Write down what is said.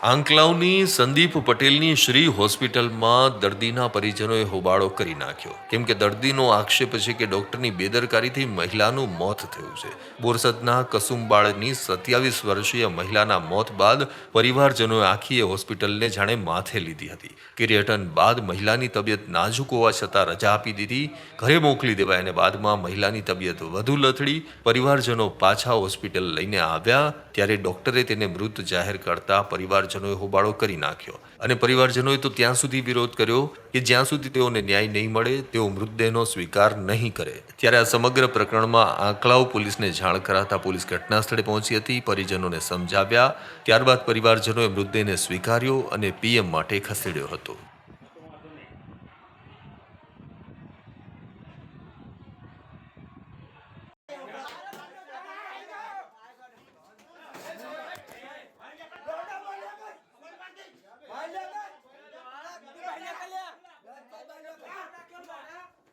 આંકલાવની સંદીપ પટેલની શ્રી હોસ્પિટલમાં દર્દીના પરિજનોએ હોબાળો કરી નાખ્યો કેમ કે દર્દીનો આક્ષેપ છે કે ડોક્ટરની બેદરકારીથી મહિલાનું મોત થયું છે. બોરસદના કસુંબાળની 27 વર્ષીય મહિલાના મોત બાદ પરિવારજનોએ આખી હોસ્પિટલને જાણે માથે લીધી હતી. કિરીટન બાદ મહિલાની તબિયત નાજુક હોવા છતાં રજા આપી દીધી, ઘરે મોકલી દેવાય અને બાદમાં મહિલાની તબિયત વધુ લથડી. પરિવારજનો પાછા હોસ્પિટલ લઈને આવ્યા ત્યારે ડોક્ટરે તેને મૃત જાહેર કરતા પરિવારજનોએ હોબાળો કરી નાખ્યો અને પરિવારજનોએ તો ત્યાં સુધી વિરોધ કર્યો કે જ્યાં સુધી તેઓને ન્યાય નહીં મળે તેઓ મૃતદેહનો સ્વીકાર નહીં કરે. ત્યારે આ સમગ્ર પ્રકરણમાં આંકલાવ પોલીસને જાણ કરાતા પોલીસ ઘટના સ્થળે પહોંચી હતી, પરિજનોને સમજાવ્યા. ત્યારબાદ પરિવારજનોએ મૃતદેહને સ્વીકાર્યો અને પીએમ માટે ખસેડ્યો હતો.